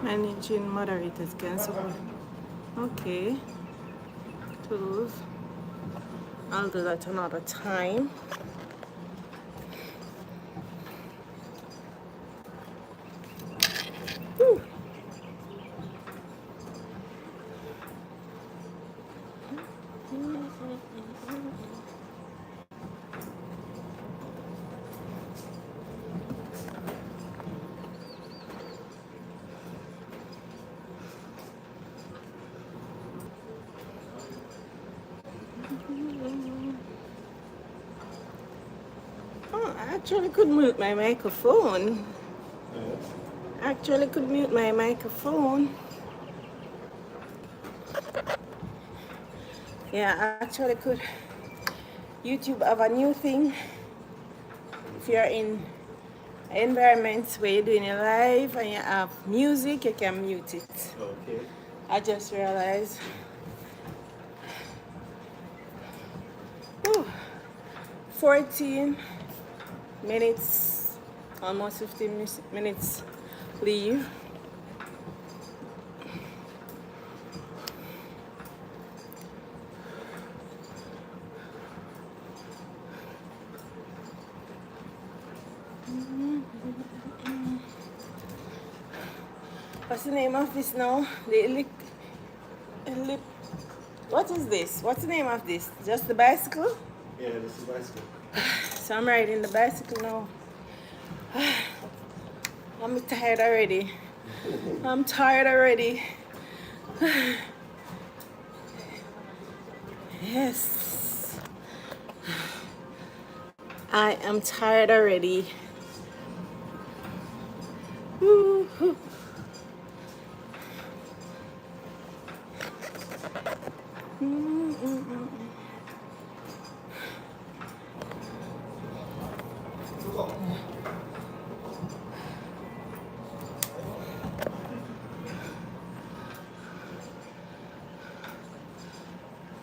Managing moderators cancel. Okay, close. I'll do that another time. Whew. Oh, I actually could mute my microphone. Actually could mute my microphone. Yeah, I actually could. YouTube have a new thing. If you're in environments where you're doing it live and you have music, you can mute it. Okay. I just realized. Whew, 14 minutes, almost 15 minutes leave. What's the name of this now? Lip. What is this? What's the name of this? Just the bicycle? Yeah, this is bicycle. So I'm riding the bicycle now. I'm tired already. I'm tired already. Yes. I am tired already. Woo-hoo.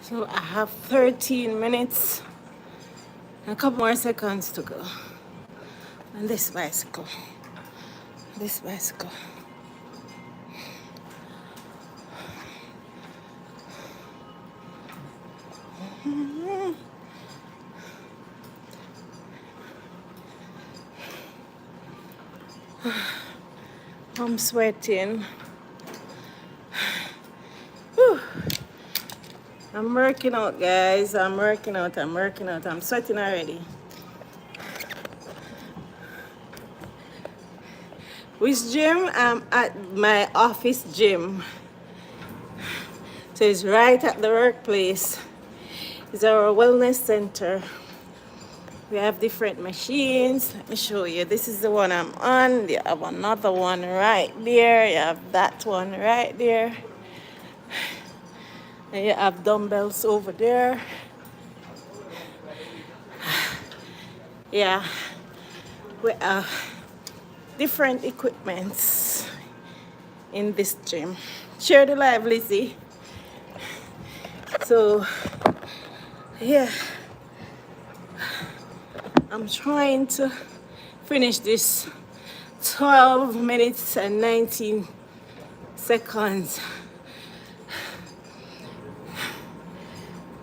So I have 13 minutes and a couple more seconds to go. And this bicycle. This bicycle. I'm sweating. Whew. I'm working out, guys. I'm working out. I'm sweating already. Which gym? I'm at my office gym. So it's right at the workplace. It's our wellness center. We have different machines. Let me show you. This is the one I'm on. You have another one right there. You have that one right there. And you have dumbbells over there. Yeah. We have different equipments in this gym. Share the live, Lizzie. So, yeah. I'm trying to finish this 12 minutes and 19 seconds.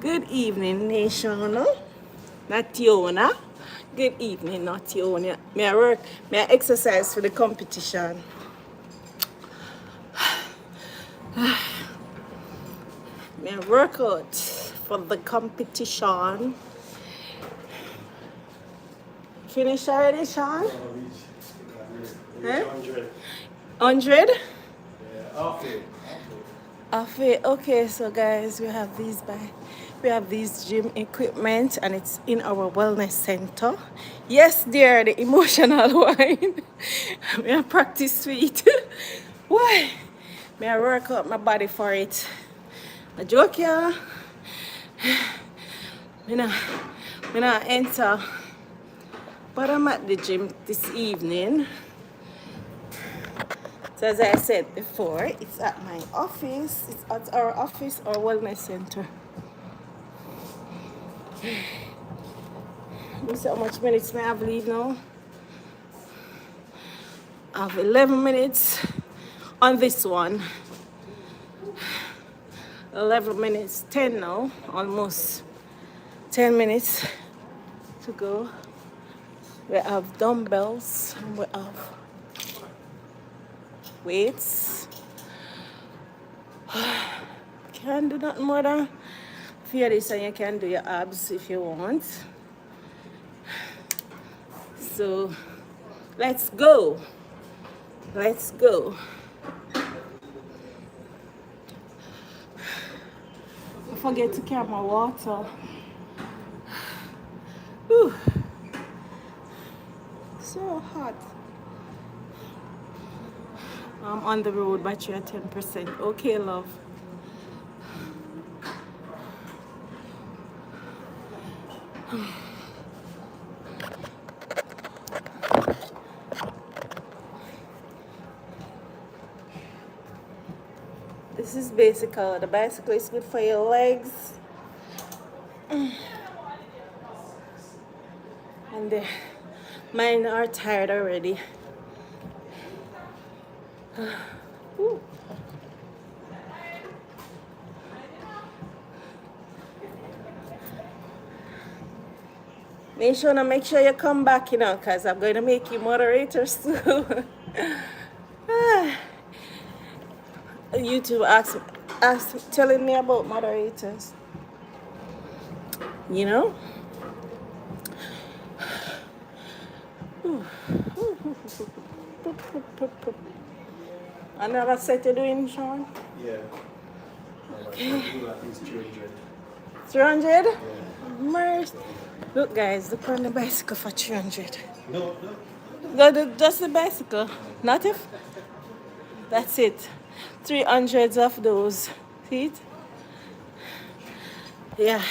Good evening, nation. Nationa. Good evening, Nationa. May I work? May I exercise for the competition? May I work out for the competition? Finish already, Sean? Huh? 100? Yeah, off it. Off it. Okay, so guys, we have these gym equipment and it's in our wellness center. Yes, dear, the emotional wine. May I practice sweet? Why? May I work out my body for it? A joke, yeah. Me not enter. But I'm at the gym this evening. So as I said before, it's at my office. It's at our office or wellness center. You see how much minutes may I have leave now? I have 11 minutes on this one. 11 minutes, 10 now, almost 10 minutes to go. We have dumbbells, we have weights. Can't do nothing more than fear this, and you can do your abs if you want. So let's go. Let's go. I forget to carry my water. Whew. So hot. I'm on the road, battery at 10%. Okay, love. This is bicycle. The bicycle is good for your legs. And mine are tired already. Ooh. Make sure you come back, because I'm going to make you moderators too. YouTube telling me about moderators. Another set you're doing, Sean? Yeah. Okay. At least 300. 300? Yeah. Mercy. Look, guys, look on the bicycle for 300. No. Just the bicycle. Not if. That's it. 300 of those. See it? Yeah.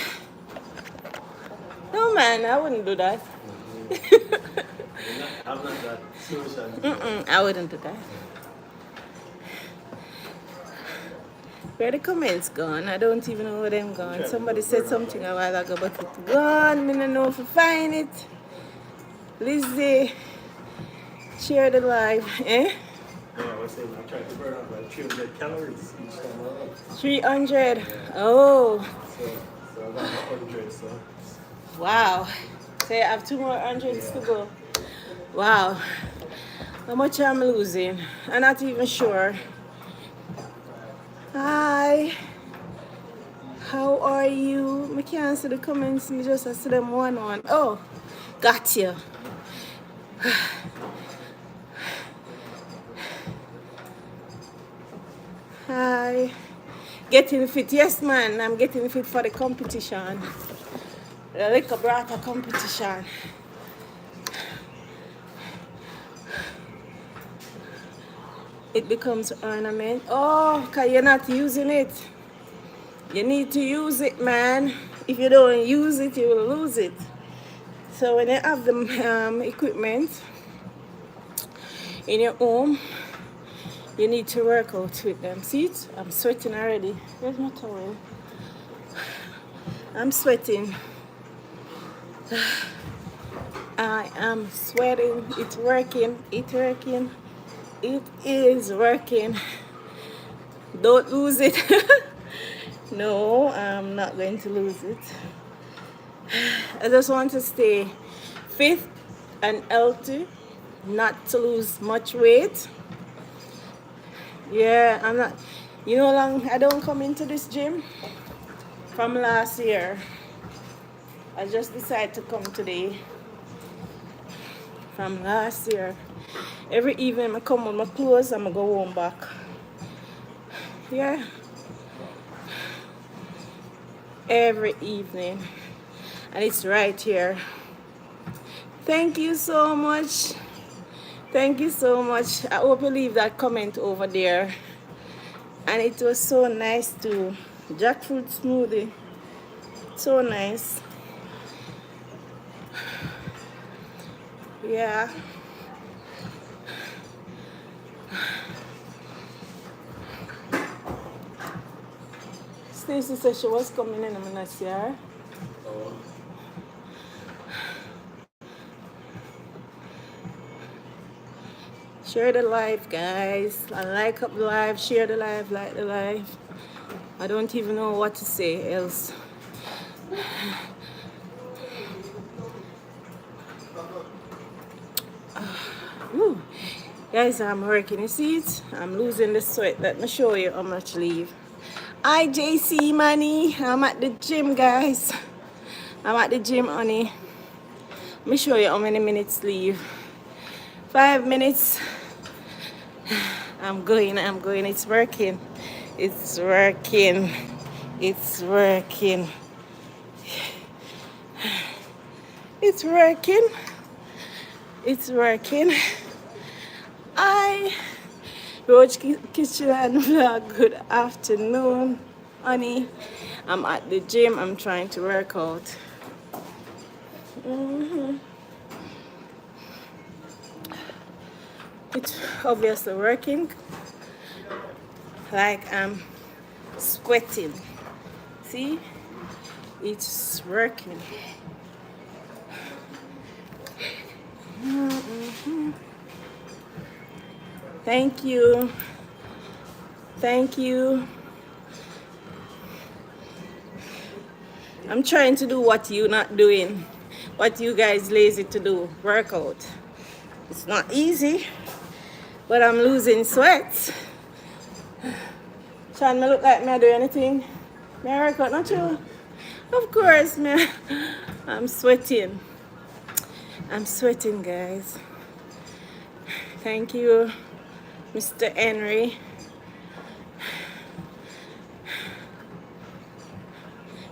No, man, I wouldn't do that. I'm not that social. I wouldn't do that. Where the comments gone? I don't even know where them gone. Somebody said something a while ago, but it's gone. Me don't know if I find it. Lizzie, share the live, eh? Yeah, I was saying I'm trying to burn off like 300 calories each time I run. 300. Oh, So I got 100. So wow. So I have 2 more hundreds to go. Wow. How much I'm losing? I'm not even sure. Hi. How are you? I can't see the comments. I just see them one. Oh, got you. Hi. Getting fit. Yes, man. I'm getting fit for the competition. The Liquor Brata competition. It becomes ornament. Oh, because you're not using it. You need to use it, man. If you don't use it, you will lose it. So when you have the equipment in your home, you need to work out with them. See it? I'm sweating already. Where's my towel? I'm sweating. I am sweating. It's working. It's working. It is working. Don't lose it. No, I'm not going to lose it. I just want to stay fit and healthy, not to lose much weight. Yeah, I'm not. You know, I don't come into this gym from last year. I just decided to come today. From last year. Every evening I come with my clothes and I go home back. Yeah. Every evening. And it's right here. Thank you so much. Thank you so much. I hope you leave that comment over there. And it was so nice too. Jackfruit smoothie. So nice. Yeah. Stacy said she was coming in a minute, yeah. Share the live, guys. And like up the live, share the live, like the live. I don't even know what to say else. Whew. Guys, I'm working. You see it? I'm losing the sweat. Let me show you how much leave. Hi, JC Money. I'm at the gym, guys. I'm at the gym, honey. Let me show you how many minutes leave. 5 minutes. I'm going. It's working. It's working. It's working. It's working. It's working. Hi, Roach Kitchen and Vlog. Good afternoon, honey. I'm at the gym. I'm trying to work out. It's obviously working. Like I'm sweating. See? It's working. Thank you. Thank you. I'm trying to do what you not doing. What you guys lazy to do. Workout. It's not easy. But I'm losing sweat. Sean, me look like me I do anything? Me I work out, not you? Of course, man. I'm sweating. I'm sweating, guys. Thank you, Mr. Henry.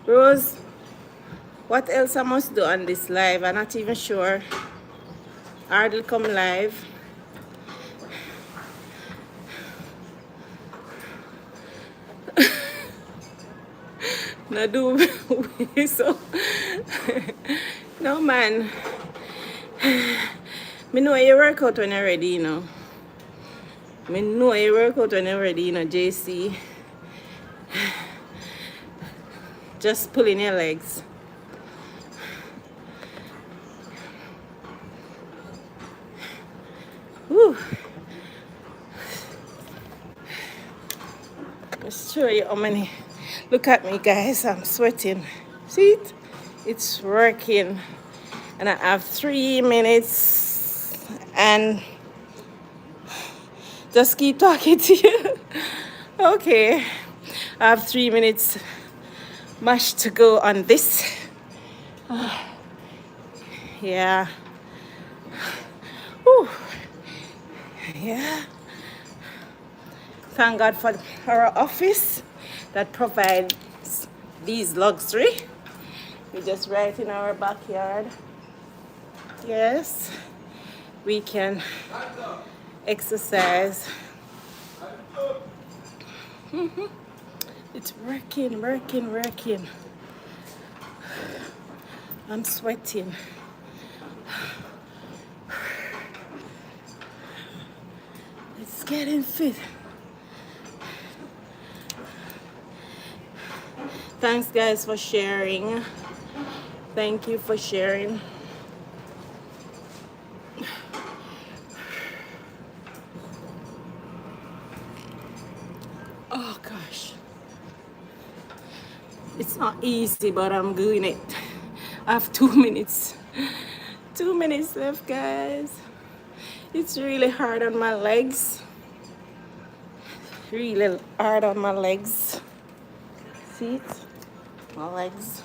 Rose, what else I must do on this live? I'm not even sure. Ardell come live. No do so. No man. Me know you work out when you're ready, you know. Me know you work out when you're ready, you know, JC. Just pulling your legs. Whew. Let's show you how many. Look at me, guys. I'm sweating. See it? It's working. And I have 3 minutes. And just keep talking to you. Okay. I have 3 minutes much to go on this. Yeah. Whew. Yeah. Thank God for our office that provides these luxury. We just right in our backyard. Yes. We can exercise. It's working, working, working. I'm sweating. It's getting fit. Thanks, guys, for sharing. Thank you for sharing. Oh, gosh. It's not easy, but I'm doing it. I have 2 minutes. 2 minutes left, guys. It's really hard on my legs. Really hard on my legs. See it? My legs.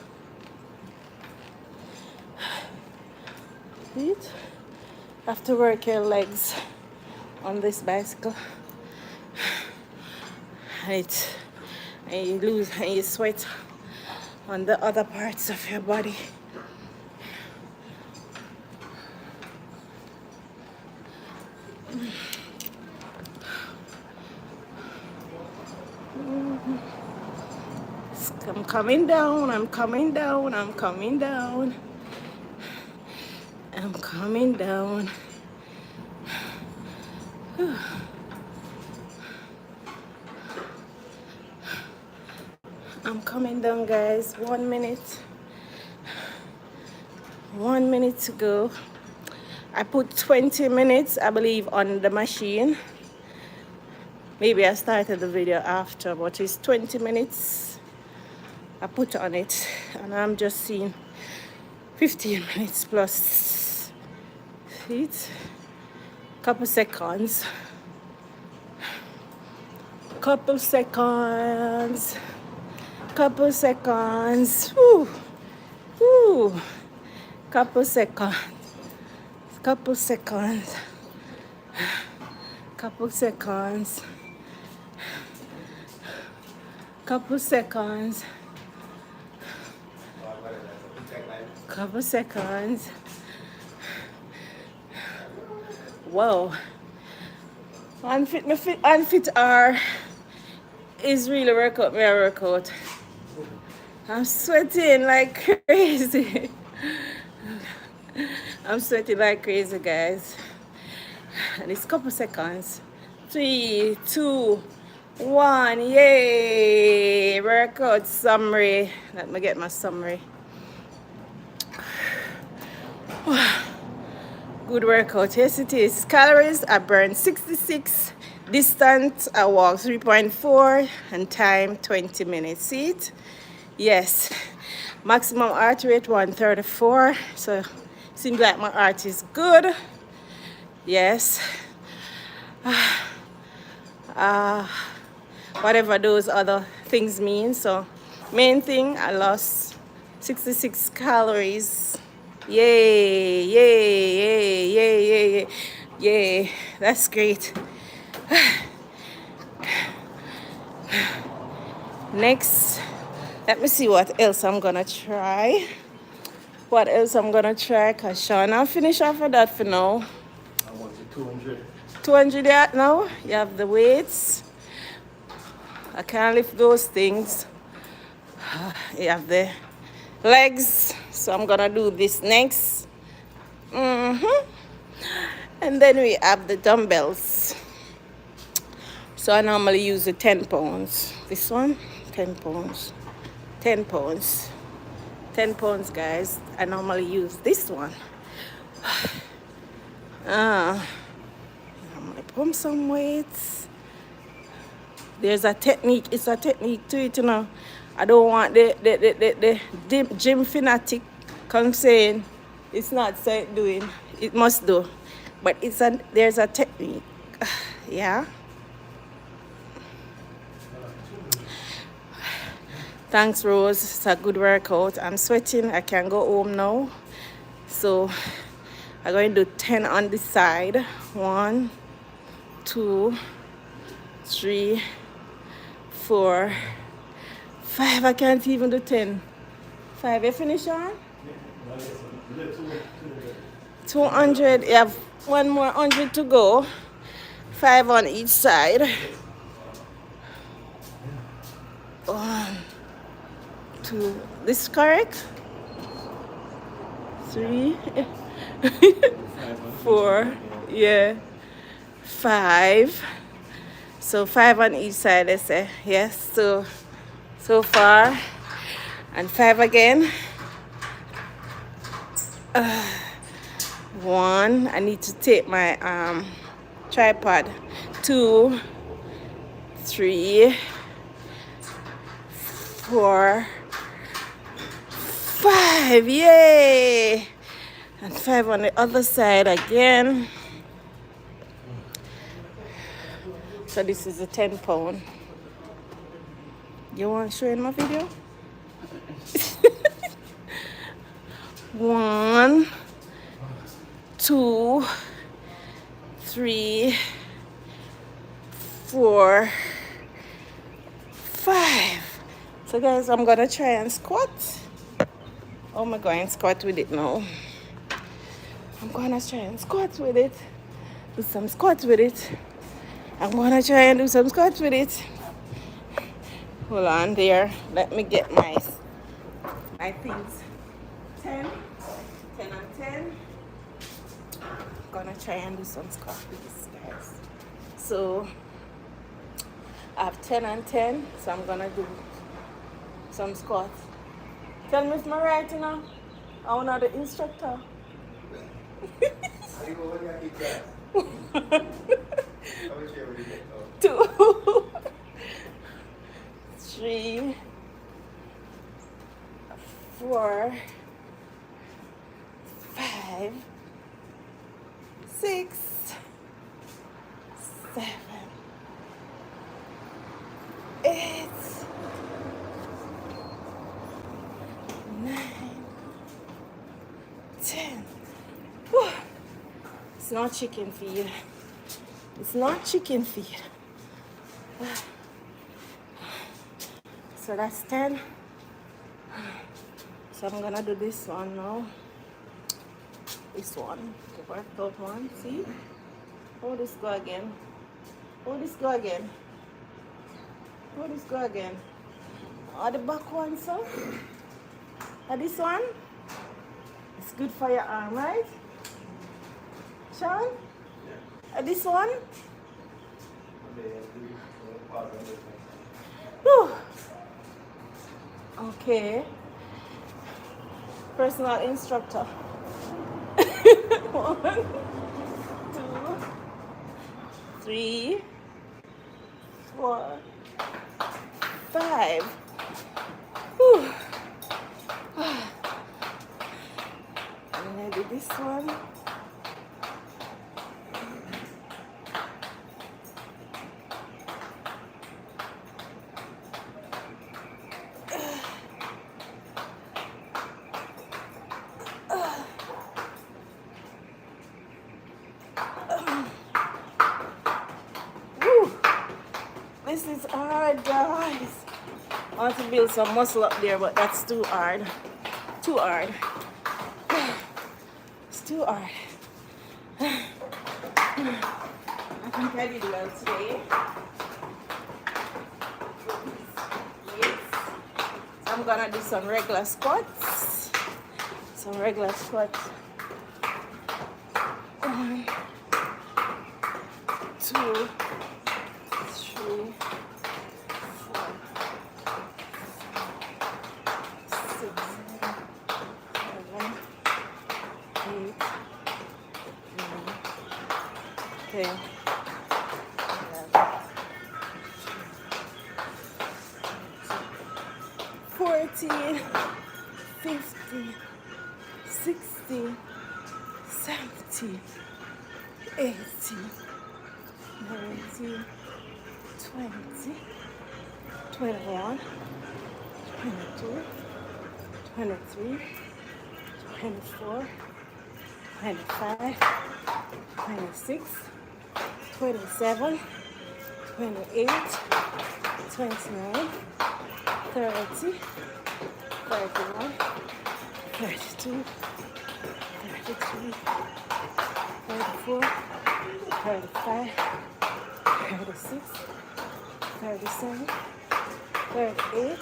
See it? Have to work your legs on this bicycle. And you lose and you sweat on the other parts of your body. I'm coming down, I'm coming down, I'm coming down. I'm coming down. I'm coming down, guys. 1 minute. 1 minute to go. I put 20 minutes, I believe, on the machine. Maybe I started the video after, but it's 20 minutes I put on it, and I'm just seeing 15 minutes plus heat. Couple seconds. Couple seconds. Couple seconds. Woo. Woo. Couple seconds. Couple seconds. Couple seconds. Couple seconds. Couple seconds. Whoa. Unfit R is really workout. I'm sweating like crazy. I'm sweating like crazy, guys. And it's couple seconds. 3, 2, 1. Yay! Workout summary. Let me get my summary. Good workout. Yes, it is. Calories, I burned 66. Distance, I walked 3.4. And time, 20 minutes. See it? Yes. Maximum heart rate, 134. So, seems like my heart is good. Yes. Whatever those other things mean. So, main thing, I lost 66 calories. Yay, yay, yay, yay, yay, yay. That's great. Next, let me see what else I'm gonna try. What else I'm gonna try? Cause Sean, I'll finish off of that for now. I want the 200. 200 yet now. You have the weights. I can't lift those things. You have the legs. So I'm gonna do this next. And then we have the dumbbells. So I normally use the 10 pounds. This one, 10 pounds. 10 pounds. 10 pounds, guys. I normally use this one. I'm gonna pump some weights. There's a technique. It's a technique to it, you know. I don't want the gym fanatic come saying it's not so doing. It must do. But there's a technique. Yeah. Thanks, Rose. It's a good workout. I'm sweating. I can go home now. So I'm going to do 10 on this side. 1, 2, 3, 4, 5. I can't even do 10. 5. You finish on? 200. You have one more 100 to go. 5 on each side. 1, 2. This is correct? 3, 4. Yeah. 5. So 5 on each side, let's say. Yes. So far. And 5 again. 1. I need to take my tripod. 2, 3, 4, 5. Yay! And 5 on the other side again. So this is a 10 pound. You want to show in my video? 1, 2, 3, 4, 5. So guys, I'm gonna try and squat. Oh my god, and squat with it now. I'm gonna try and squat with it. Do some squats with it. I'm gonna try and do some squats with it. Hold on there. Let me get my things. 10 on 10. I'm gonna try and do some squats with this, guys. So I have 10 on 10. So I'm gonna do some squats. Tell me if I'm right, you know. I'm not the instructor. Two, three, four, five, six, seven, eight, nine, 10. Whew. It's not chicken feed. It's not chicken feed. So that's 10. So I'm gonna do this one now. This one. The workout one. See? How this go again? How this go again? How this go again? Oh, the back one, so? This one? It's good for your arm, right? Sean? This one? Whew. Okay. Personal instructor. 1, 2, 3, 4, 5. Whew. And I do this one. This is hard, guys. I want to build some muscle up there, but that's too hard. Too hard. It's too hard. I think I did well today. Yes. So I'm gonna do some regular squats. Some regular squats. 1, 2, 3, 4, 6, 7, 8, 9, 10, 11, 14, 15, 16, 17, 18, 19, 20, 21, 22, 23, 24, 25, 26, 27, 28, 29, 30, 31, 32, 33, 34, 35, 36, 37, 38,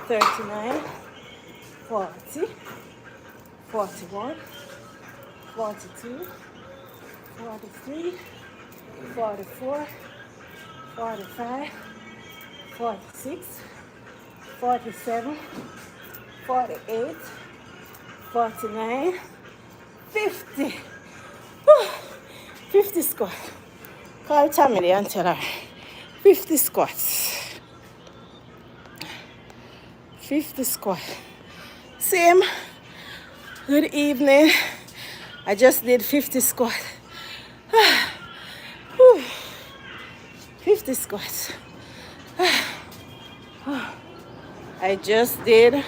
39, 40, 41, 42, 43, 44, 45, 46, 47, 48, 49, 50. 50 squats. Call Tammy and tell her. 50 squats. 50 squats. Same. Good evening. I just did 50 squats. 50 squats. I just did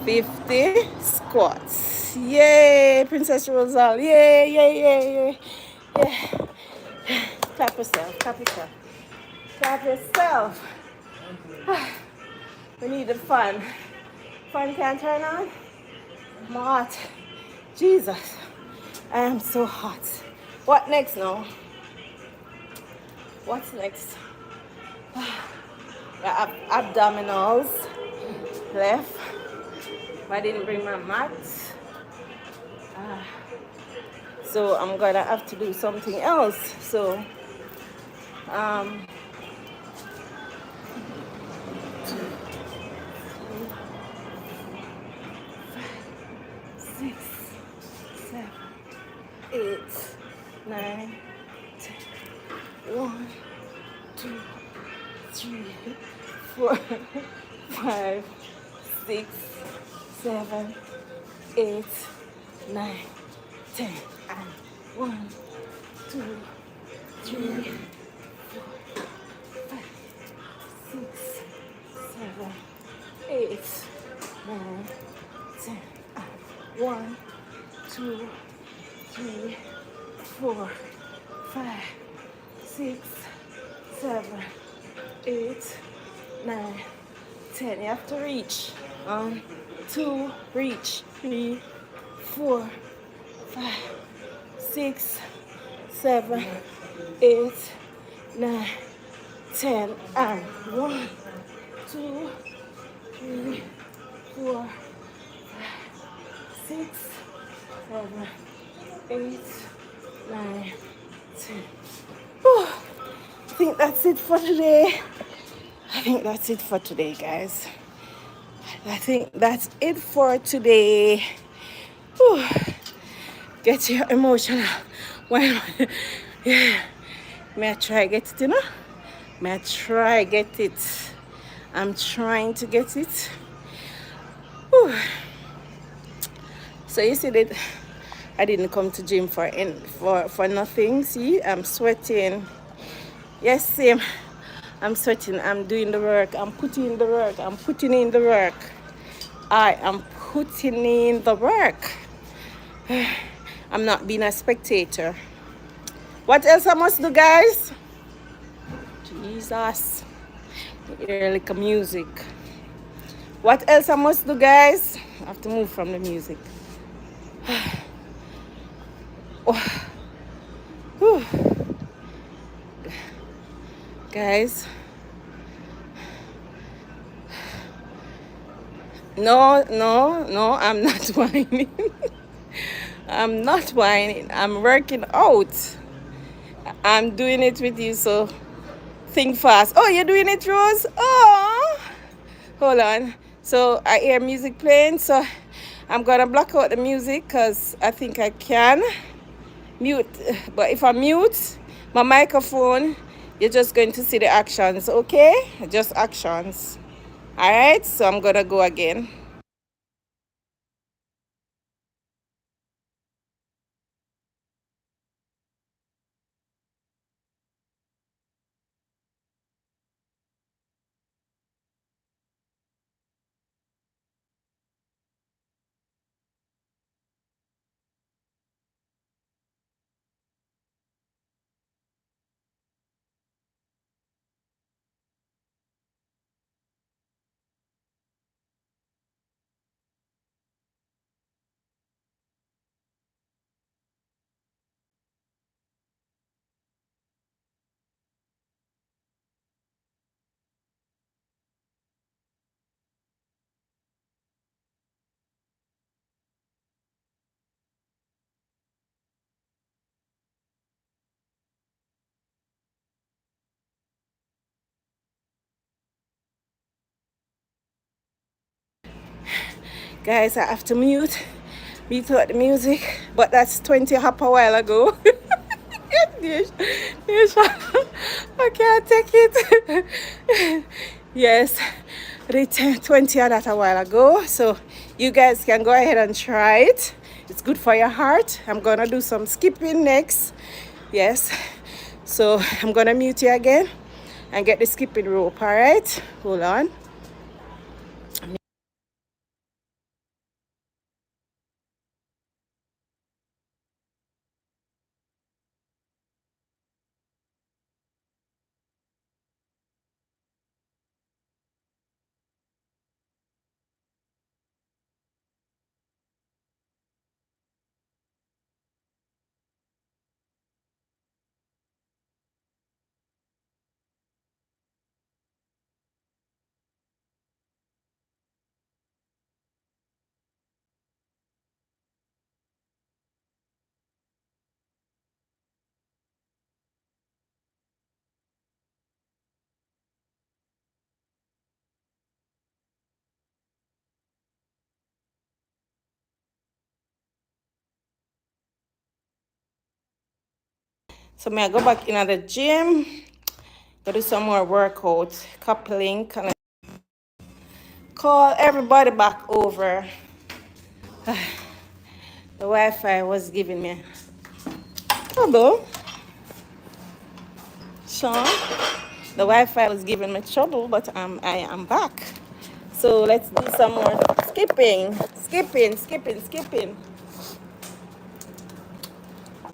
50 squats. Yay, Princess Rosal. Yay, yay, yay, yay. Yeah. Clap yourself, clap yourself. Clap yourself. We need the fun. Fun can't turn on? I'm hot. Jesus. I am so hot. What next now? What's next? The abdominals left. I didn't bring my mat. So I'm gonna have to do something else. So 6, 7, 8, 9, 1, 2, 3, 4, 5, 6, 7, 8, 9, 10, and 1, 2, 3, 6, 7, 8, 9, 10, and 1, 2, 3, 4, 5, 6, 7, 8, 9, 10. You have to reach. 2, reach. 3, 4, 5, 6, 7, 8, 9, 10. And 1, 2, 3, 4, 6, 7, 8, 9, 10. Whew. I think that's it for today. I think that's it for today, guys. I think that's it for today. Whew. Get your emotional. When, yeah. May I try get it, you know? May I try get it? I'm trying to get it. Whew. So you see that I didn't come to gym for nothing. See, I'm sweating. Yes, same. I'm sweating. I'm doing the work. I'm putting in the work. I'm putting in the work. I am putting in the work. I'm not being a spectator. What else I must do, guys? Jesus. Hear like a music. What else I must do, guys? I have to move from the music. Oh. Whew. Guys. No, I'm not whining. I'm not whining. I'm working out. I'm doing it with you, so think fast. Oh, you're doing it, Rose? Oh, hold on. So I hear music playing, so I'm gonna block out the music because I think I can mute. But if I mute my microphone, you're just going to see the actions, okay? Just actions. All right, so I'm gonna go again. Guys, I have to mute out the music, but that's 20 hop a while ago. I can't take it. Yes, the 20 of that a while ago. So you guys can go ahead and try it. It's good for your heart. I'm gonna do some skipping next. Yes. So I'm gonna mute you again and get the skipping rope, all right? Hold on. So may I go back in the gym, go do some more workout, coupling, and call everybody back over. The Wi-Fi was giving me trouble. Sean, the Wi-Fi was giving me trouble, but I am back. So let's do some more skipping.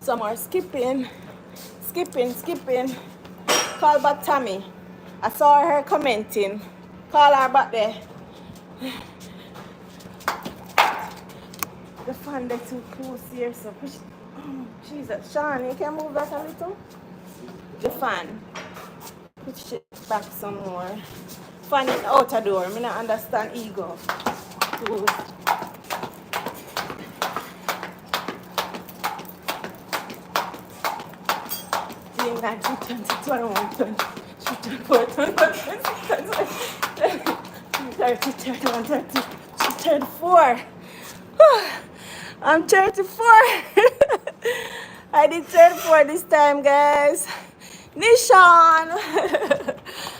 Some more skipping. Call back Tammy. I saw her commenting. Call her back there. The fan they're too close here, so push. Oh, Jesus. Sean, you can move that a little? The fan. Push it back some more. Fan it out the door. I don't understand ego. Ooh. Doing that, she turned to 21, she turned 4, 30, she turned 4. I'm 34. I did 34 this time, guys. Nishan.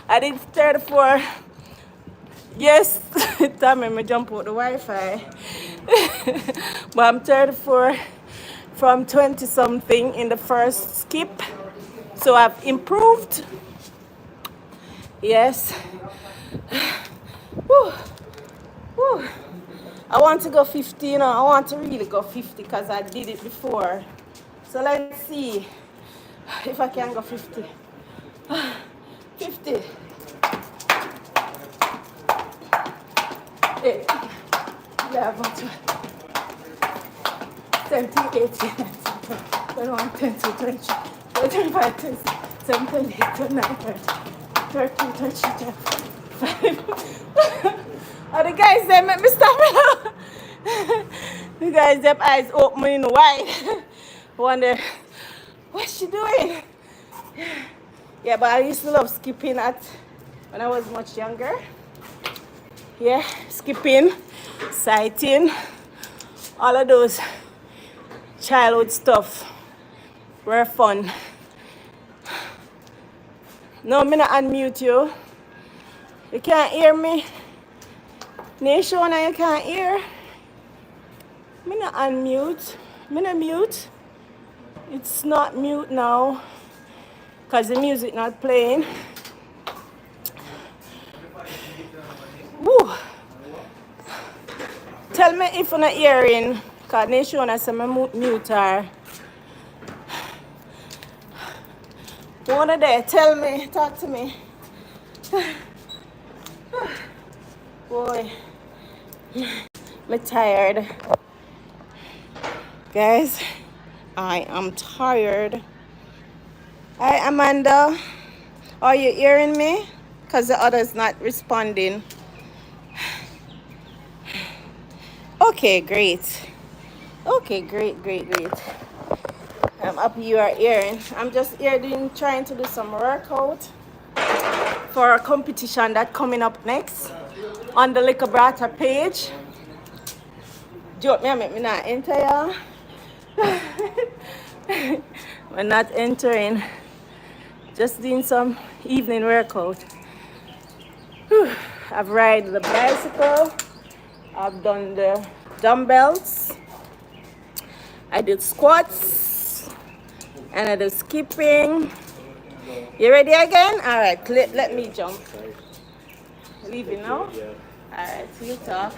I did 34. Yes, Tammy, me jump out the Wi-Fi. But I'm 34 from 20 something in the first skip. So I've improved. Yes. Whew. Whew. I want to go 50, you know. I want to really go 50 because I did it before. So let's see if I can go 50. 50. 8, 11, 12, 17, 18, 19, 21, 22, 23, 25, 26, 27, 28, 29, 30, 32, 33, 35. Oh, the guys, they make me stop. The guys, their eyes opening wide. Wonder, what's she doing? Yeah, but I used to love skipping when I was much younger. Yeah, skipping, sighting, all of those childhood stuff were fun. No, I'm not unmute you. You can't hear me. Nation, you can't hear. I'm not unmute. I'm not mute. It's not mute now because the music not playing. Woo. Tell me if you're not hearing, because Nation has some mute her. One of there, tell me, talk to me. Boy, I'm tired. Guys, I am tired. Hi, Amanda. Are you hearing me? Because the other's not responding. Okay, great. Okay, great. I'm up, you are hearing. I'm just here trying to do some workout for a competition that's coming up next on the Liquor Brata page. Joke me, make me not enter, y'all. We're not entering. Just doing some evening workout. Whew. I've ridden the bicycle. I've done the dumbbells. I did squats. And I did skipping. You ready again? All right, let me jump. Leaving now? All right, see you talk.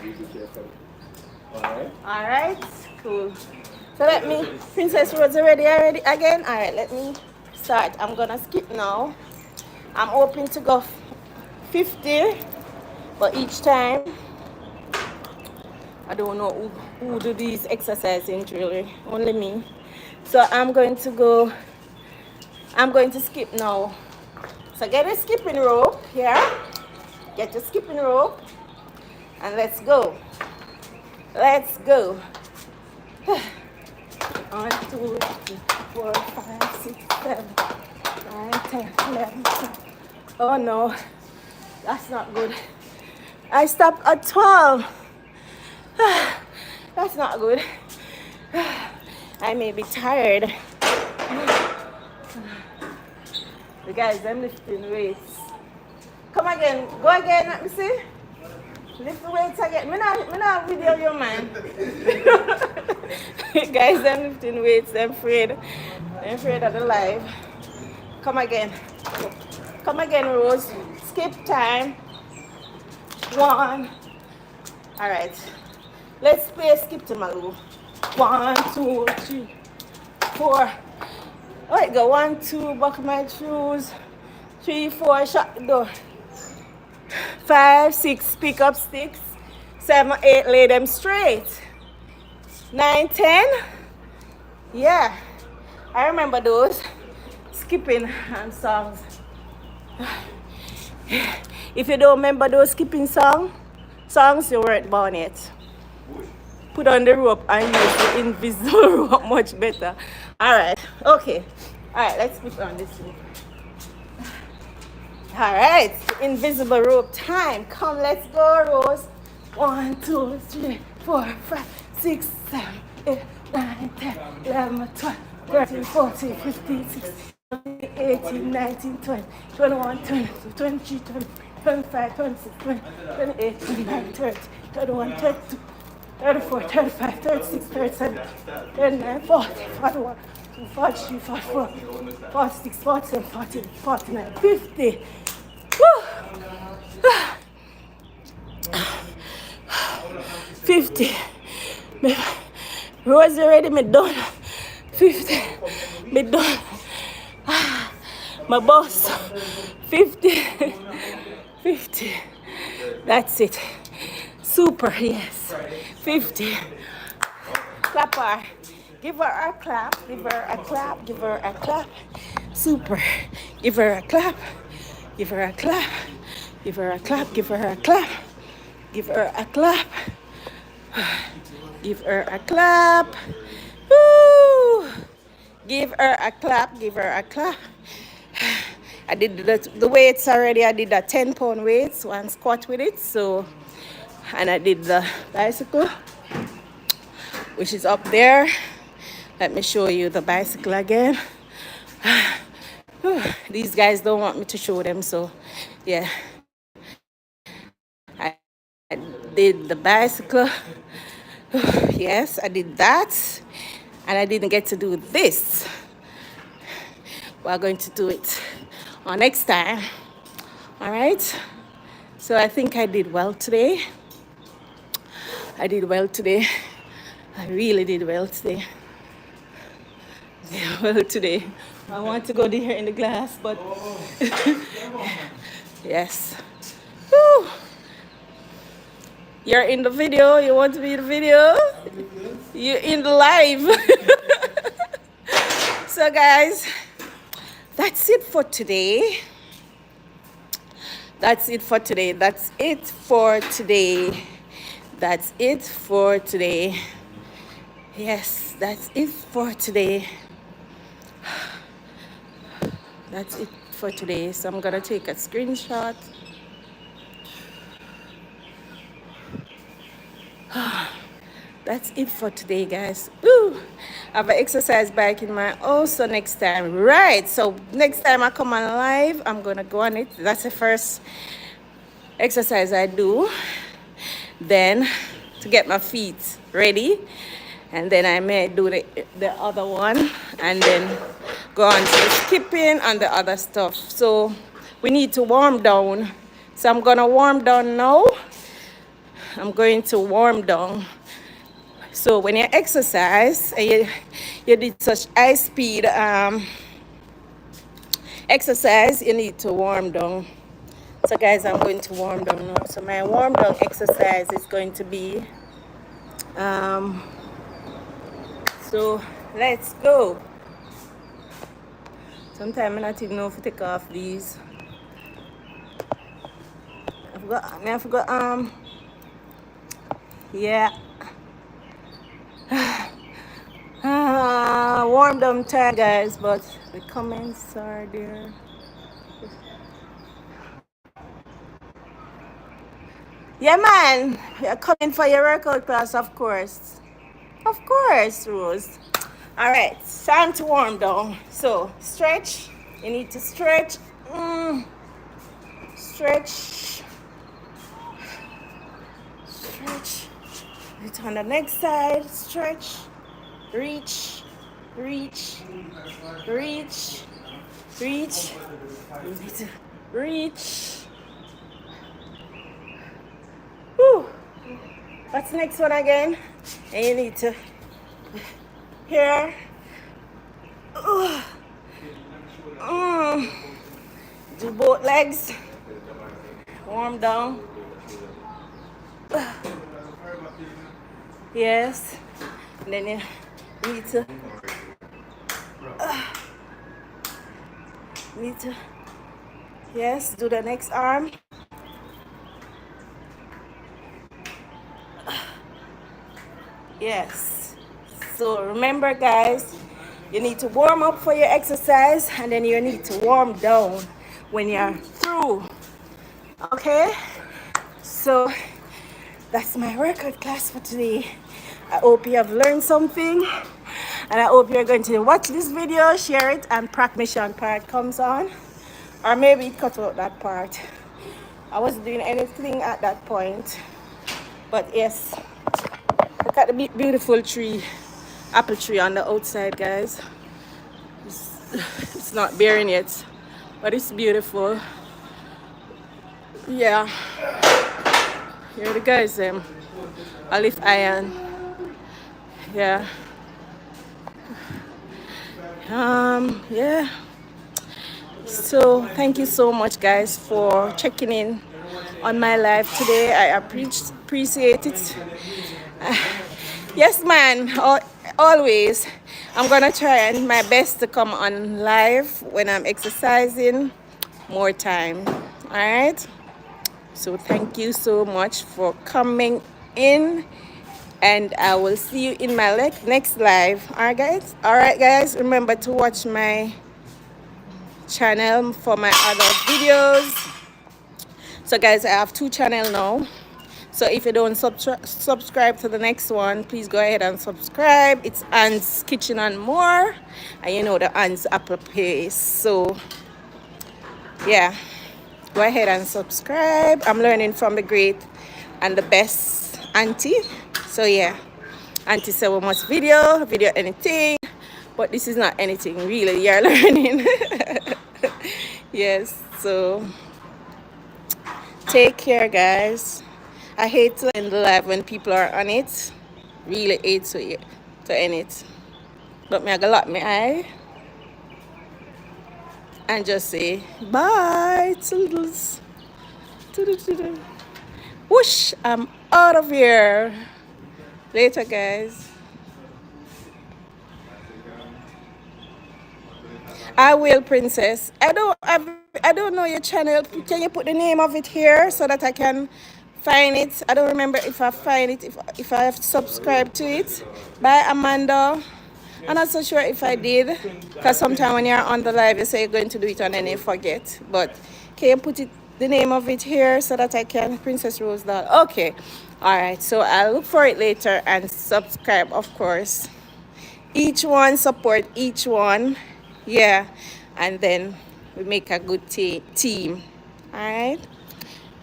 All right, cool. So let me, Princess Rose, ready again? All right, let me start. I'm gonna skip now. I'm hoping to go 50, but each time, I don't know who do these exercises really, only me. So I'm going to skip now. So get a skipping rope here. Get your skipping rope, and let's go. Let's go. 1, 2, 3, 4, 5, 6, 7, 9, 10, 11, 12. Oh no, that's not good. I stopped at 12. That's not good. I may be tired. The guys, them lifting weights. Come again. Go again, let me see. Lift the weights again. Me not video your man. Guys, them lifting weights. They're afraid. They're afraid of the live. Come again. Come again, Rose. Skip time. 1. All right. Let's play skip to Malou. 1, 2, 3, 4. All right, go 1, 2. Buckle my shoes. 3, 4. Shut the door. 5, 6. Pick up sticks. 7, 8. Lay them straight. 9, 10. Yeah, I remember those skipping songs. If you don't remember those skipping songs, you weren't born yet. Put on the rope and use the invisible rope much better. All right, okay. All right, let's put on this rope. All right, invisible rope time. Come, let's go, Rose. 1, 2, 3, 4, 5, 6, 7, 8, 9, 10, 11, 12, 13, 14, 15, 16, 18, 19, 20, 21, 22, 23, 25, 26, 28, 29, 30, 31, 32, 34, 35, 36, 37, 39, 40, 41, 43, 44, 46, 47, 48, 49, 50. Woo! 50. Rose already me done. 50. Me done. My boss. 50. 50. That's it. Super, yes. 50. Clap her. Give her a clap. Give her a clap. Give her a clap. Super. Give her a clap. Give her a clap. Give her a clap. Give her a clap. Give her a clap. Give her a clap. Woo! Give her a clap. Give her a clap. I did the weights already. I did a 10-pound weights, 1 squat with it. So, and I did the bicycle, which is up there. Let me show you the bicycle again. These guys don't want me to show them, so yeah. I did the bicycle. Yes, I did that. And I didn't get to do this. We're going to do it on next time. All right. So I think I did well today. I did well today. I really did well today. Well today. I want to go there in the glass, but yes. Woo. You're in the video. You want to be in the video? You're in the live. So guys, that's it for today. That's it for today. That's it for today. That's it for today. Yes, that's it for today. That's it for today. So I'm gonna take a screenshot. That's it for today, guys. Ooh, I have an exercise bike in my also next time. Right, so next time I come on live, I'm gonna go on it. That's the first exercise I do. Then to get my feet ready, and then I may do the other one, and then go on to skipping and the other stuff. So we need to warm down. So I'm gonna warm down now. I'm going to warm down. So when you exercise, and you did such high speed exercise, you need to warm down. So guys, I'm going to warm down now. So my warm down exercise is going to be, so let's go. Sometimes I not even know if to take off these. I forgot, yeah. Warm down time, guys, but the comments are there. Yeah, man, you're coming for your workout class, of course. Of course, Rose. All right, time to warm down. So stretch, You need to stretch. Stretch. Stretch. It's on the next side. Stretch. Reach. Reach. Reach. Reach. You need to reach. Whew. What's the next one again? And you need to here. Do both legs. Warm down. Yes. And then you need to yes, do the next arm. Yes. So remember guys, you need to warm up for your exercise and then you need to warm down when you're through. Okay? So that's my workout class for today. I hope you have learned something and I hope you're going to watch this video, share it, and mission part comes on. Or maybe cut out that part. I wasn't doing anything at that point. But yes, look at the beautiful tree, apple tree on the outside, guys. It's not bearing yet, but it's beautiful. Yeah. Here the guys, I lift iron. Yeah. Yeah. So thank you so much guys for checking in on my live today. I appreciate it. Yes man, always. I'm gonna try my best to come on live when I'm exercising more time. All right. So thank you so much for coming in, and I will see you in my next live. All right guys, remember to watch my channel for my other videos. So guys, I have 2 channels now. So if you don't subscribe to the next one, please go ahead and subscribe. It's Anne's Kitchen and More, and you know the Anne's Apple Paste. So yeah, go ahead and subscribe. I'm learning from the great and the best auntie. So yeah, auntie said we must video anything, but this is not anything really, you're learning. Yes, so take care guys. I hate to end the live when people are on it. Really hate to end it. But me I go lock my eye and just say bye, toodles. Whoosh, I'm out of here. Later guys. I will, princess. I don't know your channel. Can you put the name of it here so that I can find it? I don't remember if I find it, if I have subscribed to it. Bye Amanda. I'm not so sure if I did, because sometimes when you're on the live you say you're going to do it and then you forget. But can you put the name of it here so that I can? Princess Rose Doll. Okay. Alright, so I'll look for it later and subscribe, of course. Each one, support each one. Yeah, and then we make a good team. All right,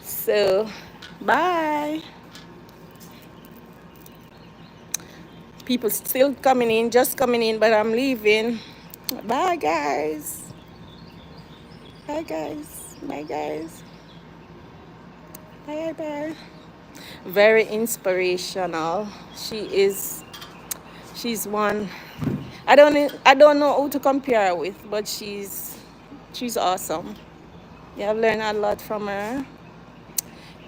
so bye. People still coming in, just coming in, but I'm leaving. Bye guys. Bye guys. Bye guys. Bye bye. Very inspirational. She's one. I don't know who to compare her with, but she's awesome. Yeah, I've learned a lot from her,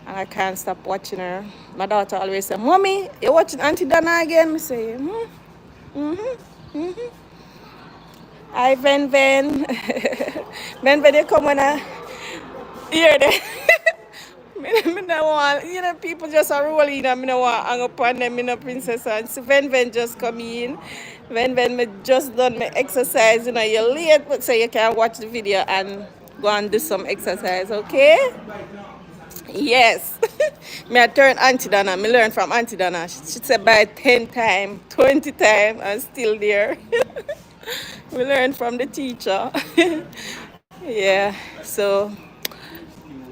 and I can't stop watching her. My daughter always say, "Mommy, you watching Auntie Donna again?" I say, Hi, Ven Ven. Ven Ven, you come when I hear that. Me no want, you know, people just are rolling and me no want hang up on them, me no princess. And so Ven just come in. Ven me just done my exercise, you know, you're late, but so you can watch the video and go and do some exercise, okay? Yes. Me I turn Auntie Donna, me learn from Auntie Donna. She said by 10 times, 20 times, I'm still there. We learn from the teacher. Yeah, so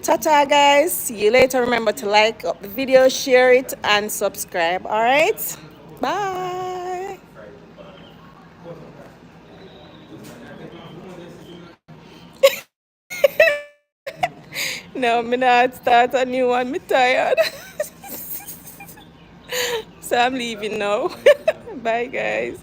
ta-ta guys. See you later. Remember to like up the video, share it, and subscribe. All right? Bye. No, me not start a new one. Me tired. So I'm leaving now. Bye guys.